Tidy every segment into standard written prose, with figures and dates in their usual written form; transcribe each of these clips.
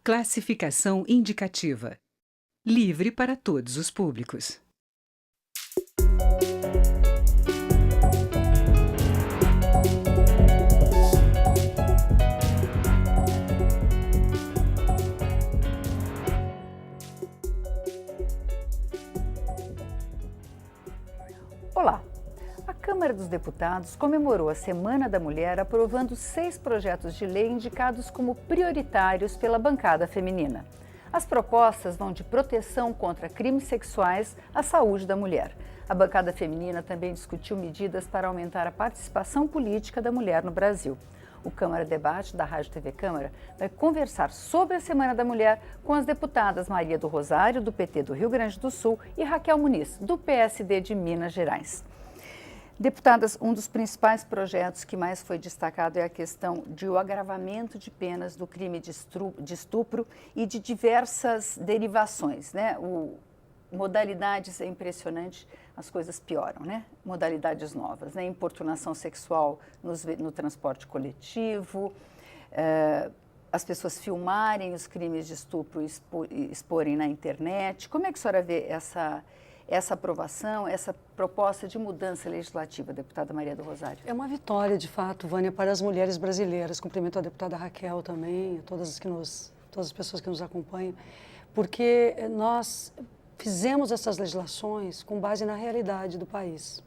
Classificação indicativa. Livre para todos os públicos. Olá! A Câmara dos Deputados comemorou a Semana da Mulher aprovando 6 projetos de lei indicados como prioritários pela bancada feminina. As propostas vão de proteção contra crimes sexuais à saúde da mulher. A bancada feminina também discutiu medidas para aumentar a participação política da mulher no Brasil. O Câmara Debate da Rádio TV Câmara vai conversar sobre a Semana da Mulher com as deputadas Maria do Rosário, do PT do Rio Grande do Sul, e Raquel Muniz, do PSD de Minas Gerais. Deputadas, um dos principais projetos que mais foi destacado é a questão do agravamento de penas do crime de estupro e de diversas derivações, né? Modalidades, é impressionante, as coisas pioram, né? Modalidades novas, né? Importunação sexual no transporte coletivo, as pessoas filmarem os crimes de estupro e exporem na internet. Como é que a senhora vê essa aprovação, essa proposta de mudança legislativa, deputada Maria do Rosário? É uma vitória, de fato, Vânia, para as mulheres brasileiras. Cumprimento a deputada Raquel também, todas as pessoas que nos acompanham, porque nós fizemos essas legislações com base na realidade do país.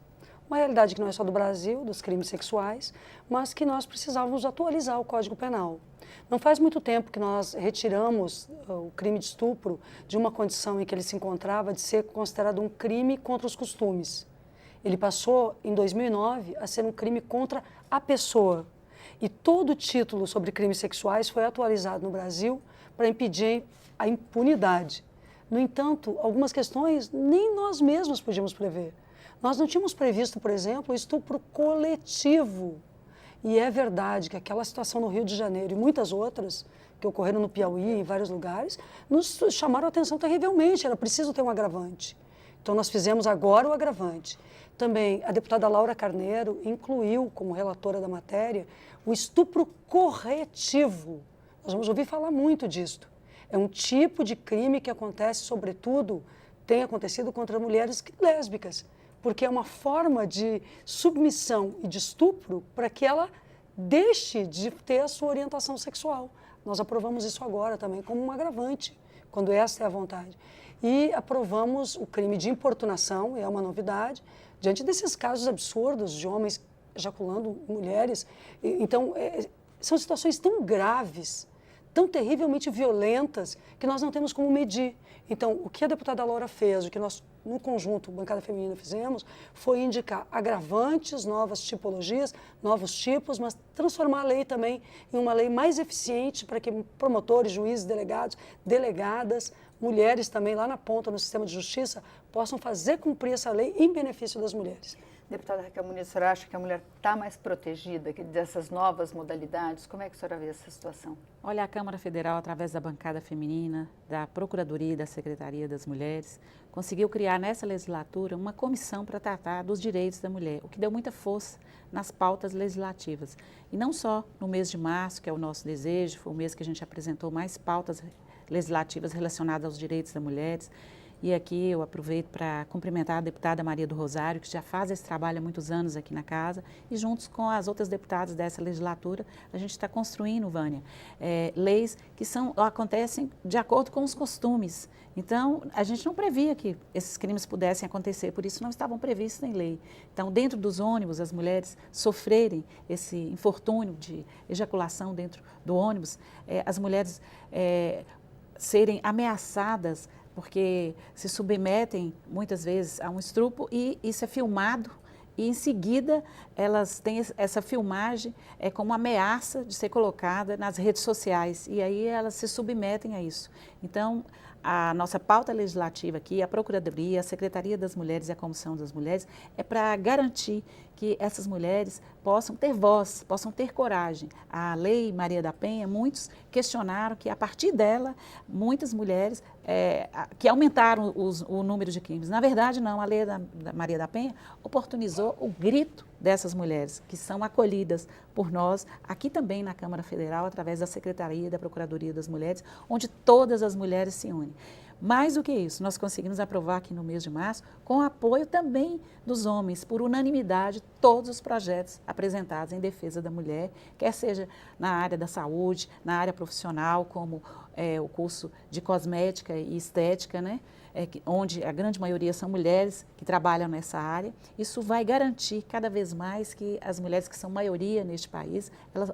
Uma realidade que não é só do Brasil, dos crimes sexuais, mas que nós precisávamos atualizar o Código Penal. Não faz muito tempo que nós retiramos o crime de estupro de uma condição em que ele se encontrava de ser considerado um crime contra os costumes. Ele passou, em 2009, a ser um crime contra a pessoa. E todo o título sobre crimes sexuais foi atualizado no Brasil para impedir a impunidade. No entanto, algumas questões nem nós mesmos podíamos prever. Nós não tínhamos previsto, por exemplo, o estupro coletivo. E é verdade que aquela situação no Rio de Janeiro e muitas outras, que ocorreram no Piauí e em vários lugares, nos chamaram a atenção terrivelmente, era preciso ter um agravante. Então nós fizemos agora o agravante. Também a deputada Laura Carneiro incluiu, como relatora da matéria, o estupro corretivo. Nós vamos ouvir falar muito disto. É um tipo de crime que acontece, sobretudo, tem acontecido contra mulheres lésbicas, porque é uma forma de submissão e de estupro para que ela deixe de ter a sua orientação sexual. Nós aprovamos isso agora também como um agravante, quando essa é a vontade. E aprovamos o crime de importunação, é uma novidade, diante desses casos absurdos de homens ejaculando mulheres. Então, são situações tão graves, tão terrivelmente violentas, que nós não temos como medir. Então, o que a deputada Laura fez, o que nós, no conjunto, bancada feminina, fizemos, foi indicar agravantes, novas tipologias, novos tipos, mas transformar a lei também em uma lei mais eficiente para que promotores, juízes, delegados, delegadas, mulheres também lá na ponta no sistema de justiça, possam fazer cumprir essa lei em benefício das mulheres. Deputada Raquel Muniz, a senhora acha que a mulher está mais protegida dessas novas modalidades? Como é que a senhora vê essa situação? Olha, a Câmara Federal, através da bancada feminina, da Procuradoria e da Secretaria das Mulheres, conseguiu criar nessa legislatura uma comissão para tratar dos direitos da mulher, o que deu muita força nas pautas legislativas. E não só no mês de março, que é o nosso desejo, foi o mês que a gente apresentou mais pautas legislativas relacionadas aos direitos das mulheres. E aqui eu aproveito para cumprimentar a deputada Maria do Rosário, que já faz esse trabalho há muitos anos aqui na casa, e juntos com as outras deputadas dessa legislatura, a gente está construindo, Vânia, leis que acontecem de acordo com os costumes. Então, a gente não previa que esses crimes pudessem acontecer, por isso não estavam previstos em lei. Então, dentro dos ônibus, as mulheres sofrerem esse infortúnio de ejaculação dentro do ônibus, as mulheres serem ameaçadas, porque se submetem muitas vezes a um estupro e isso é filmado e em seguida elas têm essa filmagem como ameaça de ser colocada nas redes sociais e aí elas se submetem a isso. Então, a nossa pauta legislativa aqui, a Procuradoria, a Secretaria das Mulheres e a Comissão das Mulheres é para garantir que essas mulheres possam ter voz, possam ter coragem. A Lei Maria da Penha, muitos questionaram que a partir dela, muitas mulheres que aumentaram o número de crimes. Na verdade, não, a Lei da Maria da Penha oportunizou o grito dessas mulheres, que são acolhidas por nós, aqui também na Câmara Federal, através da Secretaria e da Procuradoria das Mulheres, onde todas as mulheres se unem. Mais do que isso, nós conseguimos aprovar aqui no mês de março, com o apoio também dos homens, por unanimidade, todos os projetos apresentados em defesa da mulher, quer seja na área da saúde, na área profissional, como o curso de cosmética e estética, né? Onde a grande maioria são mulheres que trabalham nessa área. Isso vai garantir cada vez mais que as mulheres que são maioria neste país,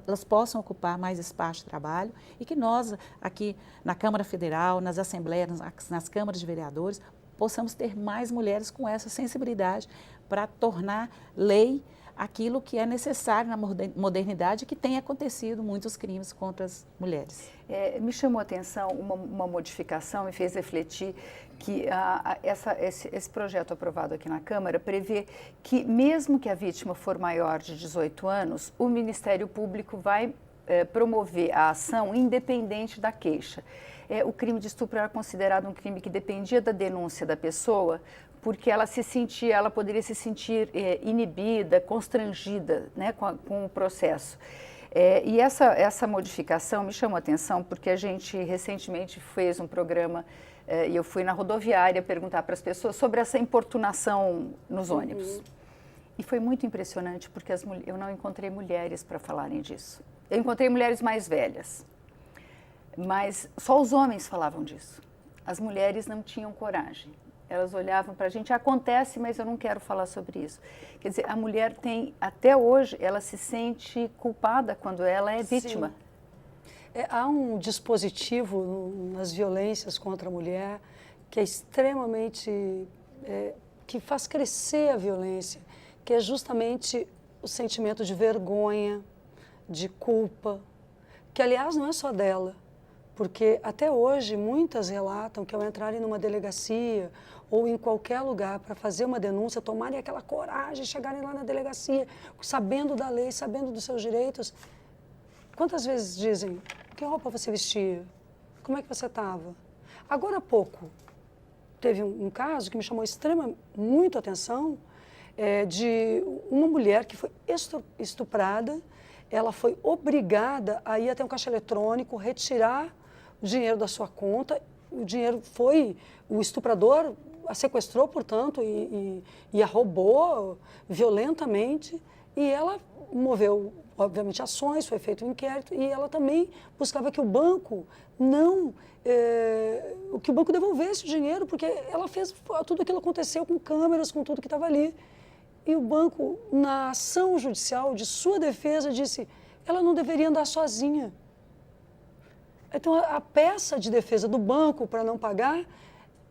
elas possam ocupar mais espaço de trabalho e que nós aqui na Câmara Federal, nas assembleias, nas câmaras de vereadores, possamos ter mais mulheres com essa sensibilidade para tornar lei aquilo que é necessário na modernidade, que tem acontecido muitos crimes contra as mulheres. Me chamou a atenção uma modificação, me fez refletir que esse projeto aprovado aqui na Câmara prevê que, mesmo que a vítima for maior de 18 anos, o Ministério Público vai promover a ação independente da queixa. O crime de estupro era considerado um crime que dependia da denúncia da pessoa, porque ela poderia se sentir inibida, constrangida, né, com o processo. E essa modificação me chamou a atenção porque a gente recentemente fez um programa e eu fui na rodoviária perguntar para as pessoas sobre essa importunação nos ônibus. E foi muito impressionante porque eu não encontrei mulheres para falarem disso. Eu encontrei mulheres mais velhas, mas só os homens falavam disso. As mulheres não tinham coragem. Elas olhavam para a gente, acontece, mas eu não quero falar sobre isso. Quer dizer, a mulher até hoje, ela se sente culpada quando ela é vítima. Há um dispositivo nas violências contra a mulher que é extremamente, que faz crescer a violência, que é justamente o sentimento de vergonha, de culpa, que aliás não é só dela, porque até hoje muitas relatam que ao entrarem numa delegacia ou em qualquer lugar para fazer uma denúncia, tomarem aquela coragem, chegarem lá na delegacia, sabendo da lei, sabendo dos seus direitos, quantas vezes dizem, que roupa você vestia? Como é que você estava? Agora há pouco, teve um caso que me chamou muito atenção, de uma mulher que foi estuprada, ela foi obrigada a ir até um caixa eletrônico, retirar o dinheiro da sua conta, o estuprador a sequestrou, portanto, e a roubou violentamente, e ela moveu, obviamente, ações, foi feito um inquérito, e ela também buscava que o banco que o banco devolvesse o dinheiro, porque ela fez, tudo aquilo aconteceu com câmeras, com tudo que estava ali. E o banco, na ação judicial de sua defesa, disse, ela não deveria andar sozinha. Então, a peça de defesa do banco para não pagar,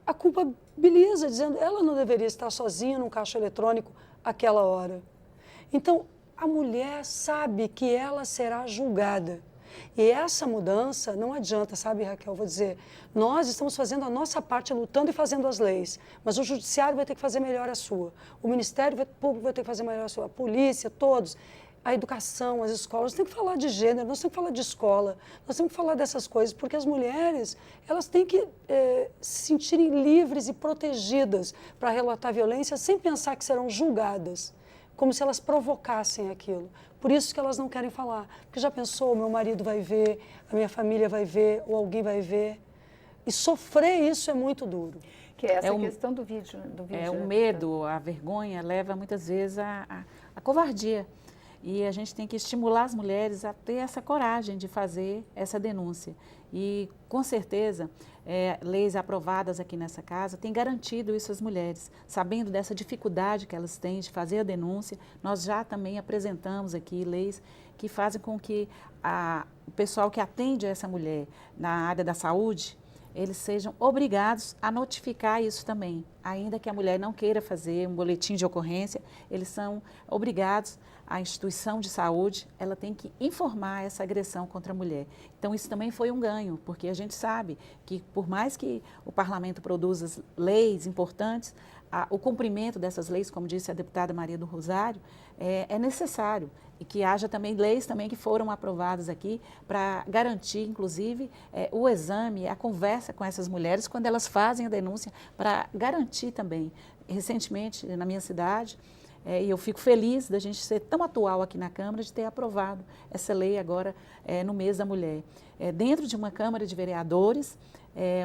a culpabiliza, dizendo ela não deveria estar sozinha num caixa eletrônico àquela hora. Então, a mulher sabe que ela será julgada. E essa mudança não adianta, sabe, Raquel? Vou dizer, nós estamos fazendo a nossa parte, lutando e fazendo as leis, mas o judiciário vai ter que fazer melhor a sua, o Ministério Público vai ter que fazer melhor a sua, a polícia, todos, a educação, as escolas, nós temos que falar de gênero, nós temos que falar de escola, nós temos que falar dessas coisas, porque as mulheres, elas têm que se sentirem livres e protegidas para relatar violência sem pensar que serão julgadas, como se elas provocassem aquilo. Por isso que elas não querem falar. Porque já pensou, o meu marido vai ver, a minha família vai ver, ou alguém vai ver. E sofrer isso é muito duro. Que é essa questão do vídeo. O medo, a vergonha leva muitas vezes à covardia. E a gente tem que estimular as mulheres a ter essa coragem de fazer essa denúncia. E, com certeza, leis aprovadas aqui nessa casa têm garantido isso às mulheres. Sabendo dessa dificuldade que elas têm de fazer a denúncia, nós já também apresentamos aqui leis que fazem com que o pessoal que atende a essa mulher na área da saúde, eles sejam obrigados a notificar isso também. Ainda que a mulher não queira fazer um boletim de ocorrência, eles são obrigados, a instituição de saúde, ela tem que informar essa agressão contra a mulher. Então, isso também foi um ganho, porque a gente sabe que, por mais que o parlamento produza leis importantes, o cumprimento dessas leis, como disse a deputada Maria do Rosário, é necessário. E que haja também leis também que foram aprovadas aqui para garantir, inclusive, o exame, a conversa com essas mulheres quando elas fazem a denúncia, para garantir também. Recentemente, na minha cidade, e eu fico feliz da gente ser tão atual aqui na Câmara, de ter aprovado essa lei agora no mês da mulher. Dentro de uma Câmara de Vereadores,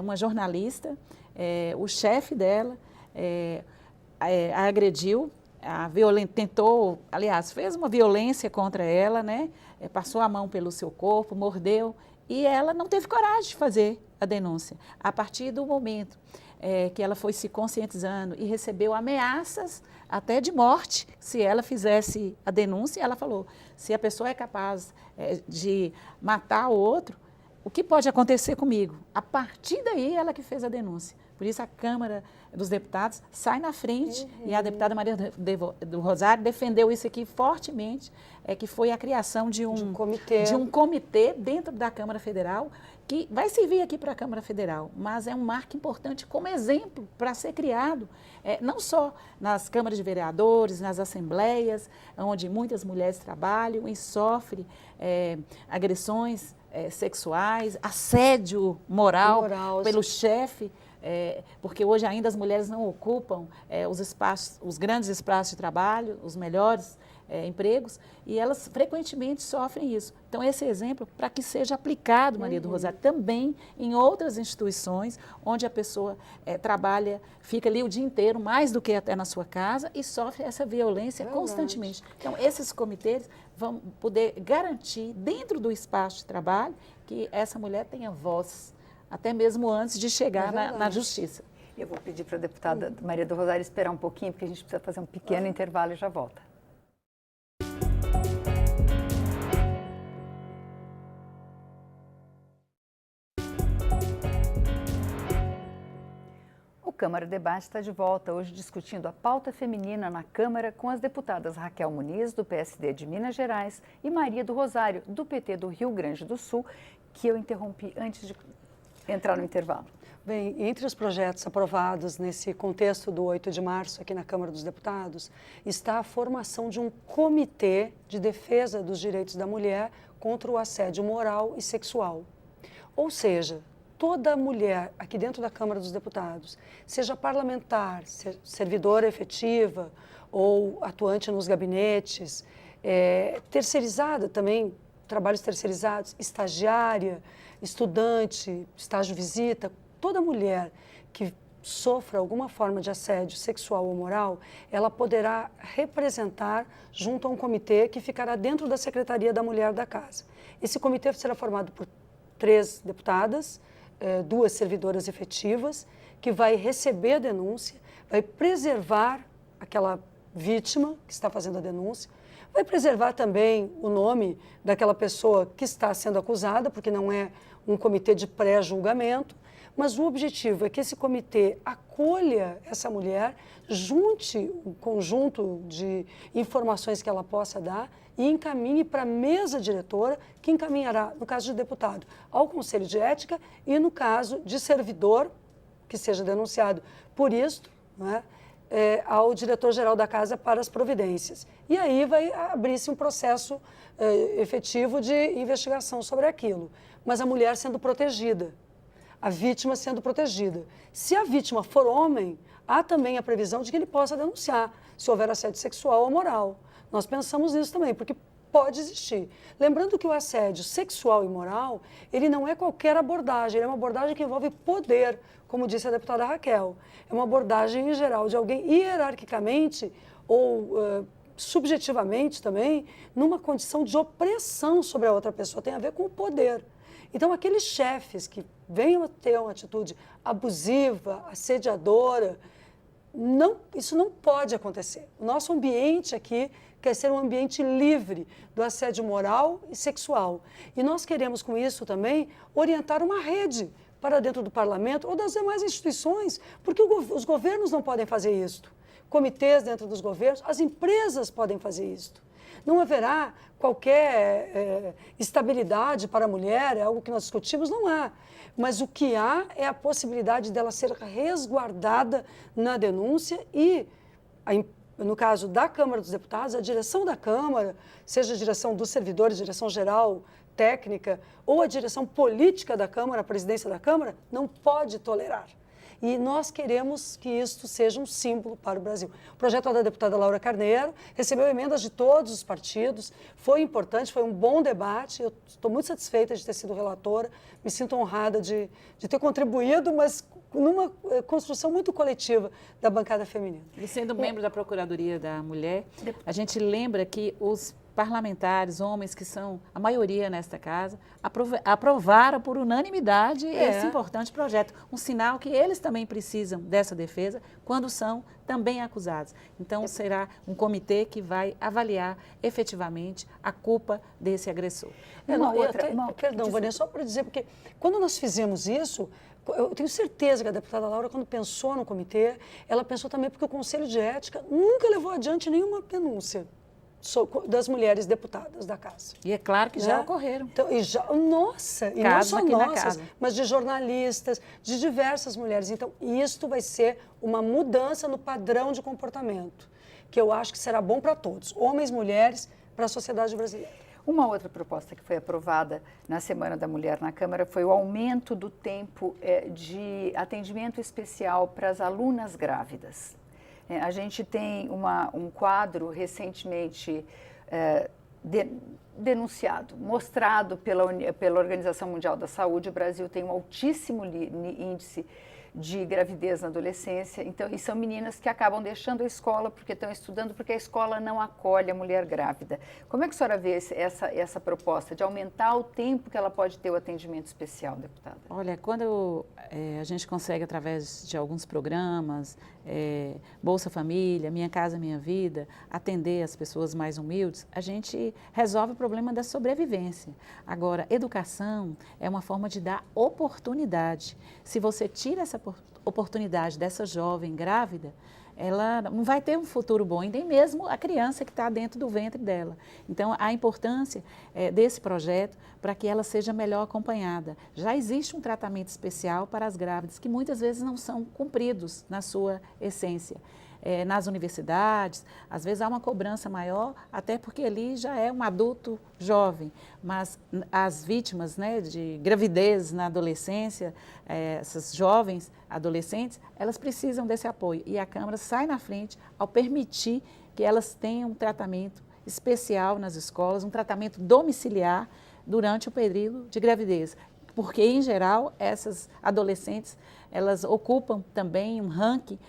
uma jornalista, o chefe dela a agrediu, tentou, aliás, fez uma violência contra ela, né? Passou a mão pelo seu corpo, mordeu, e ela não teve coragem de fazer a denúncia. A partir do momento que ela foi se conscientizando e recebeu ameaças até de morte, se ela fizesse a denúncia, ela falou, se a pessoa é capaz de matar o outro, o que pode acontecer comigo? A partir daí, ela que fez a denúncia. Por isso, a Câmara dos Deputados sai na frente, e a deputada Maria do Rosário defendeu isso aqui fortemente, que foi a criação de um comitê dentro da Câmara Federal, que vai servir aqui para a Câmara Federal, mas é um marco importante como exemplo para ser criado, não só nas câmaras de vereadores, nas assembleias, onde muitas mulheres trabalham e sofrem agressões sexuais, assédio moral pelo chefe, porque hoje ainda as mulheres não ocupam os grandes espaços de trabalho, os melhores empregos, e elas frequentemente sofrem isso. Então, esse exemplo, para que seja aplicado, Maria do Rosário, também em outras instituições, onde a pessoa trabalha, fica ali o dia inteiro, mais do que até na sua casa, e sofre essa violência constantemente. Então, esses comitês vão poder garantir, dentro do espaço de trabalho, que essa mulher tenha voz, até mesmo antes de chegar na justiça. Eu vou pedir para a deputada Maria do Rosário esperar um pouquinho, porque a gente precisa fazer um pequeno intervalo e já volta. O Câmara Debate está de volta, hoje discutindo a pauta feminina na Câmara com as deputadas Raquel Muniz, do PSD de Minas Gerais, e Maria do Rosário, do PT do Rio Grande do Sul, que eu interrompi antes de entrar no intervalo. Bem, entre os projetos aprovados nesse contexto do 8 de março aqui na Câmara dos Deputados, está a formação de um comitê de defesa dos direitos da mulher contra o assédio moral e sexual. Ou seja, toda mulher aqui dentro da Câmara dos Deputados, seja parlamentar, servidora efetiva ou atuante nos gabinetes, terceirizada também, trabalhos terceirizados, estagiária, estudante, estágio visita, toda mulher que sofra alguma forma de assédio sexual ou moral, ela poderá representar junto a um comitê que ficará dentro da Secretaria da Mulher da Casa. Esse comitê será formado por 3 deputadas, 2 servidoras efetivas, que vai receber a denúncia, vai preservar aquela vítima que está fazendo a denúncia, vai preservar também o nome daquela pessoa que está sendo acusada, porque não é um comitê de pré-julgamento, mas o objetivo é que esse comitê acolha essa mulher, junte um conjunto de informações que ela possa dar e encaminhe para a mesa diretora, que encaminhará, no caso de deputado, ao Conselho de Ética e, no caso de servidor, que seja denunciado por isto, né, ao diretor-geral da Casa para as providências. E aí vai abrir-se um processo efetivo de investigação sobre aquilo, mas a mulher sendo protegida, a vítima sendo protegida. Se a vítima for homem, há também a previsão de que ele possa denunciar, se houver assédio sexual ou moral. Nós pensamos nisso também, porque pode existir. Lembrando que o assédio sexual e moral, ele não é qualquer abordagem, ele é uma abordagem que envolve poder, como disse a deputada Raquel. É uma abordagem, em geral, de alguém hierarquicamente ou subjetivamente também, numa condição de opressão sobre a outra pessoa, tem a ver com o poder. Então, aqueles chefes que venham a ter uma atitude abusiva, assediadora, isso não pode acontecer. O nosso ambiente aqui quer ser um ambiente livre do assédio moral e sexual. E nós queremos, com isso também, orientar uma rede para dentro do parlamento ou das demais instituições, porque os governos não podem fazer isso. Comitês dentro dos governos, as empresas podem fazer isso. Não haverá qualquer estabilidade para a mulher, é algo que nós discutimos, não há. Mas o que há é a possibilidade dela ser resguardada na denúncia e, no caso da Câmara dos Deputados, a direção da Câmara, seja a direção dos servidores, direção geral, técnica, ou a direção política da Câmara, a presidência da Câmara, não pode tolerar. E nós queremos que isto seja um símbolo para o Brasil. O projeto da deputada Laura Carneiro recebeu emendas de todos os partidos, foi importante, foi um bom debate, eu estou muito satisfeita de ter sido relatora, me sinto honrada de ter contribuído, mas numa construção muito coletiva da bancada feminina. E sendo membro da Procuradoria da Mulher, a gente lembra que os parlamentares, homens que são a maioria nesta casa, aprovaram por unanimidade esse importante projeto. Um sinal que eles também precisam dessa defesa quando são também acusados. Então, será um comitê que vai avaliar efetivamente a culpa desse agressor. Perdão, Vânia, só para dizer, porque quando nós fizemos isso, eu tenho certeza que a deputada Laura, quando pensou no comitê, ela pensou também porque o Conselho de Ética nunca levou adiante nenhuma denúncia das mulheres deputadas da casa. E é claro que já ocorreram. Então, nossa, e não só nossas, mas de jornalistas, de diversas mulheres. Então, isto vai ser uma mudança no padrão de comportamento, que eu acho que será bom para todos, homens, mulheres, para a sociedade brasileira. Uma outra proposta que foi aprovada na Semana da Mulher na Câmara foi o aumento do tempo de atendimento especial para as alunas grávidas. A gente tem um quadro recentemente denunciado, mostrado pela Organização Mundial da Saúde. O Brasil tem um altíssimo índice de gravidez na adolescência, então, e são meninas que acabam deixando a escola porque estão estudando, porque a escola não acolhe a mulher grávida. Como é que a senhora vê essa proposta de aumentar o tempo que ela pode ter o atendimento especial, deputada? Olha, quando a gente consegue, através de alguns programas, Bolsa Família, Minha Casa Minha Vida, atender as pessoas mais humildes, a gente resolve o problema da sobrevivência. Agora, educação é uma forma de dar oportunidade. Se você tira essa oportunidade dessa jovem grávida, ela não vai ter um futuro bom, e nem mesmo a criança que está dentro do ventre dela. Então, a importância desse projeto para que ela seja melhor acompanhada. Já existe um tratamento especial para as grávidas, que muitas vezes não são cumpridos na sua essência. Nas universidades, às vezes há uma cobrança maior, até porque ali já é um adulto jovem, mas as vítimas, né, de gravidez na adolescência, essas jovens adolescentes, elas precisam desse apoio, e a Câmara sai na frente ao permitir que elas tenham um tratamento especial nas escolas, um tratamento domiciliar durante o período de gravidez, porque, em geral, essas adolescentes, elas ocupam também um ranking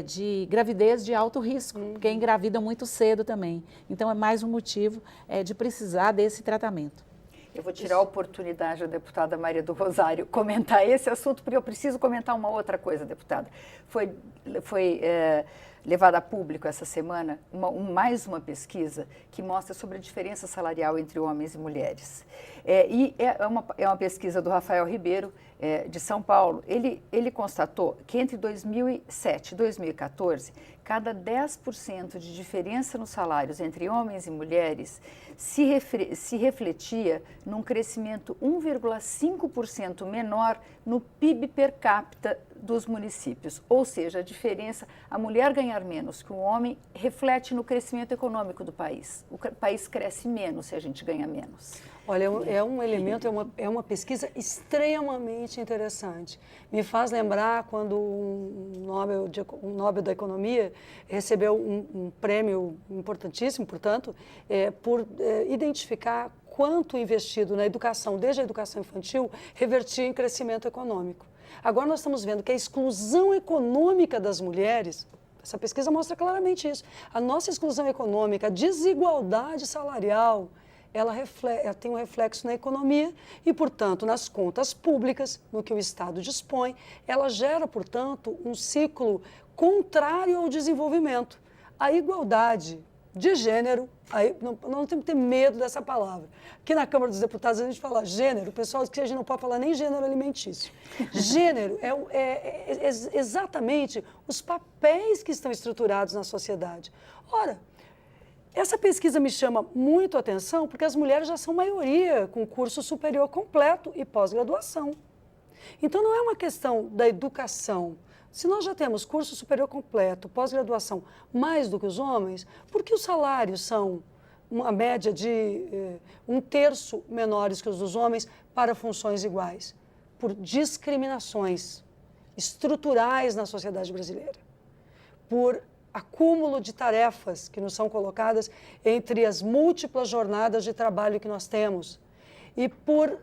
de gravidez de alto risco, porque engravidam muito cedo também. Então, é mais um motivo de precisar desse tratamento. Eu vou tirar a oportunidade da deputada Maria do Rosário comentar esse assunto, porque eu preciso comentar uma outra coisa, deputada. Foi levada a público essa semana mais uma pesquisa que mostra sobre a diferença salarial entre homens e mulheres. É uma pesquisa do Rafael Ribeiro, de São Paulo. Ele constatou que entre 2007 e 2014, cada 10% de diferença nos salários entre homens e mulheres se refletia num crescimento 1,5% menor no PIB per capita dos municípios. Ou seja, a diferença, a mulher ganhar menos que o homem, reflete no crescimento econômico do país. O país cresce menos se a gente ganha menos. Olha, é um elemento, é uma pesquisa extremamente interessante. Me faz lembrar quando um Nobel da Economia recebeu um prêmio importantíssimo, portanto, por identificar quanto investido na educação, desde a educação infantil, revertia em crescimento econômico. Agora nós estamos vendo que a exclusão econômica das mulheres, essa pesquisa mostra claramente isso, a nossa exclusão econômica, a desigualdade salarial, ela tem um reflexo na economia e, portanto, nas contas públicas, no que o Estado dispõe, ela gera, portanto, um ciclo contrário ao desenvolvimento. A igualdade de gênero, não temos que ter medo dessa palavra. Aqui na Câmara dos Deputados a gente fala gênero, o pessoal diz que a gente não pode falar nem gênero alimentício. Gênero é exatamente os papéis que estão estruturados na sociedade. Ora, Essa pesquisa me chama muito a atenção porque as mulheres já são maioria com curso superior completo e pós-graduação. Então não é uma questão da educação. Se nós já temos curso superior completo, pós-graduação, mais do que os homens, por que os salários são uma média de 1/3 menores que os dos homens para funções iguais? Por discriminações estruturais na sociedade brasileira, por acúmulo de tarefas que nos são colocadas entre as múltiplas jornadas de trabalho que nós temos e por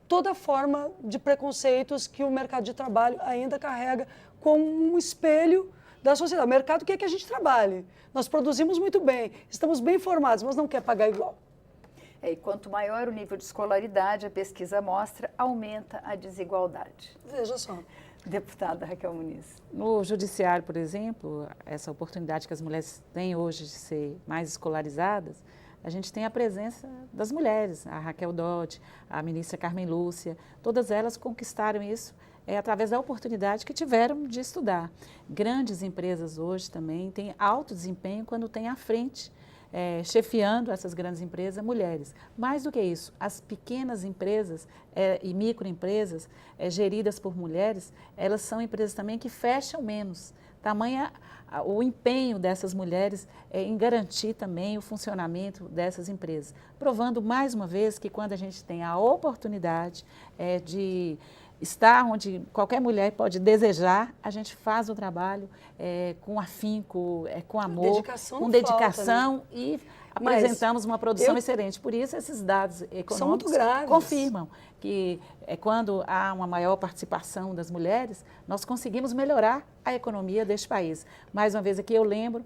toda forma de preconceitos que o mercado de trabalho ainda carrega como um espelho da sociedade. O mercado quer que a gente trabalhe, nós produzimos muito bem, estamos bem formados, mas não quer pagar igual. E quanto maior o nível de escolaridade, a pesquisa mostra, aumenta a desigualdade. Veja só. Deputada Raquel Muniz. No judiciário, por exemplo, essa oportunidade que as mulheres têm hoje de ser mais escolarizadas, a gente tem a presença das mulheres, a Raquel Dodge, a ministra Carmen Lúcia, todas elas conquistaram isso através da oportunidade que tiveram de estudar. Grandes empresas hoje também têm alto desempenho quando têm à frente, chefiando essas grandes empresas, mulheres. Mais do que isso, as pequenas empresas e microempresas geridas por mulheres, elas são empresas também que fecham menos. Tamanha o empenho dessas mulheres em garantir também o funcionamento dessas empresas. Provando mais uma vez que quando a gente tem a oportunidade de estar onde qualquer mulher pode desejar, a gente faz o trabalho com afinco, com amor, com dedicação e apresentamos uma produção excelente. Por isso, esses dados econômicos confirmam que quando há uma maior participação das mulheres, nós conseguimos melhorar a economia deste país. Mais uma vez aqui eu lembro,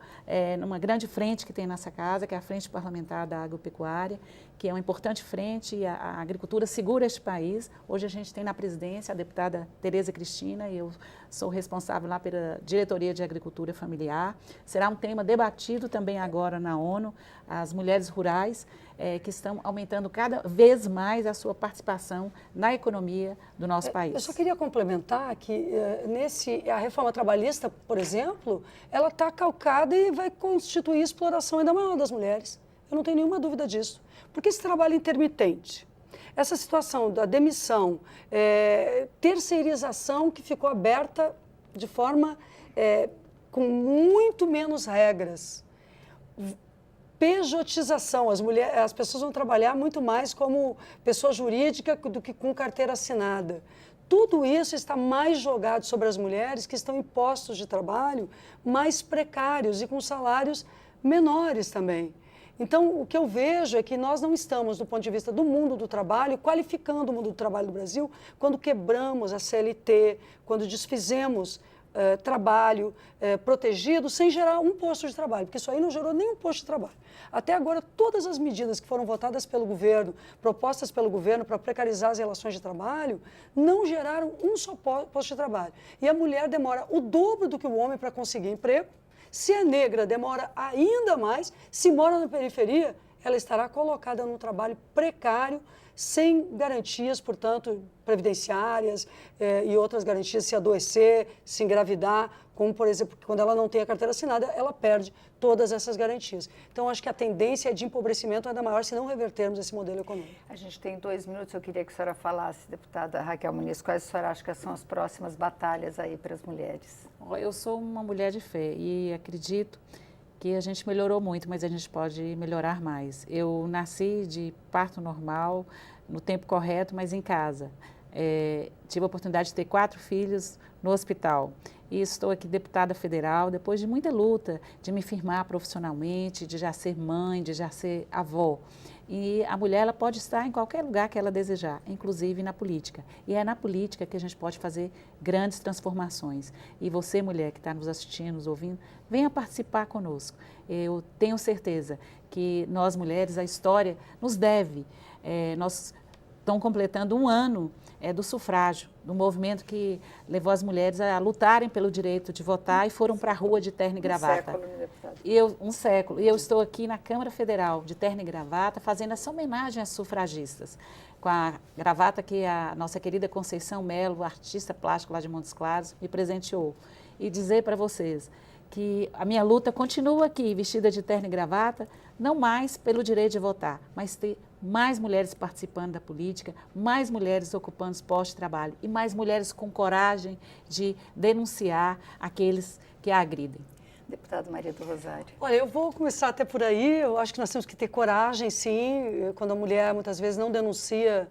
numa grande frente que tem nessa casa, que é a Frente Parlamentar da Agropecuária, que é uma importante frente e a agricultura segura este país. Hoje a gente tem na presidência a deputada Tereza Cristina e eu sou responsável lá pela Diretoria de Agricultura Familiar. Será um tema debatido também agora na ONU, as mulheres rurais, que estão aumentando cada vez mais a sua participação na economia do nosso país. Eu só queria complementar que a reforma trabalhista, por exemplo, ela está calcada e vai constituir exploração ainda maior das mulheres. Eu não tenho nenhuma dúvida disso. Porque esse trabalho intermitente, essa situação da demissão, terceirização que ficou aberta de forma com muito menos regras, pejotização, as pessoas vão trabalhar muito mais como pessoa jurídica do que com carteira assinada. Tudo isso está mais jogado sobre as mulheres que estão em postos de trabalho mais precários e com salários menores também. Então, o que eu vejo é que nós não estamos, do ponto de vista do mundo do trabalho, qualificando o mundo do trabalho do Brasil quando quebramos a CLT, quando desfizemos trabalho protegido sem gerar um posto de trabalho, porque isso aí não gerou nenhum posto de trabalho. Até agora, todas as medidas que foram votadas pelo governo, propostas pelo governo para precarizar as relações de trabalho, não geraram um só posto de trabalho. E a mulher demora o dobro do que o homem para conseguir emprego. Se é negra, demora ainda mais. Se mora na periferia, ela estará colocada num trabalho precário, sem garantias, portanto, previdenciárias e outras garantias, se adoecer, se engravidar, como, por exemplo, quando ela não tem a carteira assinada, ela perde todas essas garantias. Então, acho que a tendência é de empobrecimento ainda maior se não revertermos esse modelo econômico. A gente tem 2 minutos, eu queria que a senhora falasse, deputada Raquel Muniz, quais a senhora acha que são as próximas batalhas aí para as mulheres? Eu sou uma mulher de fé e acredito que a gente melhorou muito, mas a gente pode melhorar mais. Eu nasci de parto normal, no tempo correto, mas em casa. Tive a oportunidade de ter 4 filhos no hospital. E estou aqui deputada federal, depois de muita luta, de me firmar profissionalmente, de já ser mãe, de já ser avó. E a mulher ela pode estar em qualquer lugar que ela desejar, inclusive na política. E é na política que a gente pode fazer grandes transformações. E você, mulher que está nos assistindo, nos ouvindo, venha participar conosco. Eu tenho certeza que nós, mulheres, a história nos deve. Nós estamos completando 1 ano do sufrágio, do movimento que levou as mulheres a lutarem pelo direito de votar e foram para a rua de terno e gravata. Um século. E eu estou aqui na Câmara Federal de terno e gravata fazendo essa homenagem às sufragistas, com a gravata que a nossa querida Conceição Melo, artista plástico lá de Montes Claros, me presenteou. E dizer para vocês que a minha luta continua aqui, vestida de terno e gravata, não mais pelo direito de votar, mas ter mais mulheres participando da política, mais mulheres ocupando os postos de trabalho e mais mulheres com coragem de denunciar aqueles que a agridem. Deputada Maria do Rosário. Olha, eu vou começar até por aí. Eu acho que nós temos que ter coragem, sim. Quando a mulher muitas vezes não denuncia,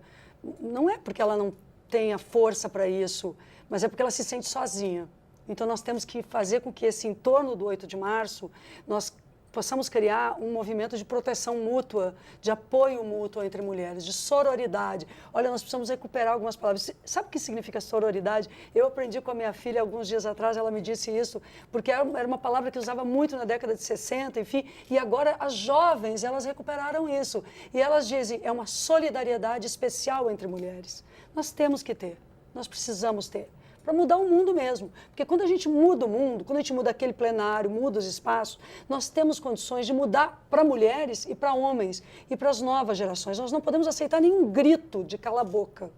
não é porque ela não tenha força para isso, mas é porque ela se sente sozinha. Então nós temos que fazer com que esse entorno do 8 de março, nós possamos criar um movimento de proteção mútua, de apoio mútuo entre mulheres, de sororidade. Olha, nós precisamos recuperar algumas palavras. Sabe o que significa sororidade? Eu aprendi com a minha filha alguns dias atrás, ela me disse isso, porque era uma palavra que usava muito na década de 60, enfim, e agora as jovens, elas recuperaram isso. E elas dizem, é uma solidariedade especial entre mulheres. Nós temos que ter, nós precisamos ter, para mudar o mundo mesmo. Porque quando a gente muda o mundo, quando a gente muda aquele plenário, muda os espaços, nós temos condições de mudar para mulheres e para homens e para as novas gerações. Nós não podemos aceitar nenhum grito de cala a boca.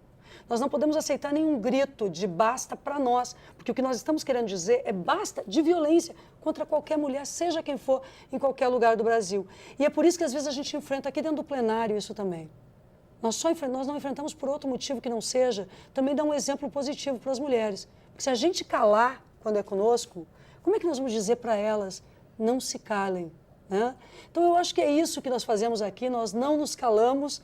Nós não podemos aceitar nenhum grito de basta para nós, porque o que nós estamos querendo dizer é basta de violência contra qualquer mulher, seja quem for, em qualquer lugar do Brasil. E é por isso que às vezes a gente enfrenta aqui dentro do plenário isso também. Nós não enfrentamos por outro motivo que não seja, também dá um exemplo positivo para as mulheres. Porque se a gente calar quando é conosco, como é que nós vamos dizer para elas, não se calem? Né? Então eu acho que é isso que nós fazemos aqui, nós não nos calamos,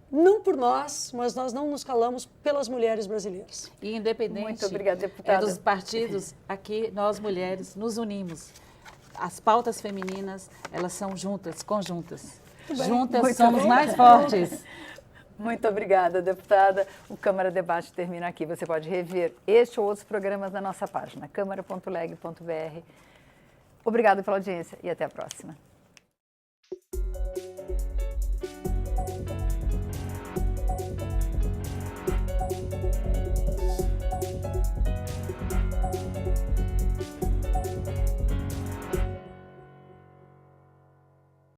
não por nós, mas nós não nos calamos pelas mulheres brasileiras. E independente Muito obrigada, deputada. dos partidos, aqui nós mulheres nos unimos. As pautas femininas, elas são juntas, conjuntas. Juntas Muito somos bem. mais fortes. Muito obrigada, deputada. O Câmara Debate termina aqui. Você pode rever este ou outros programas na nossa página, câmara.leg.br. Obrigada pela audiência e até a próxima.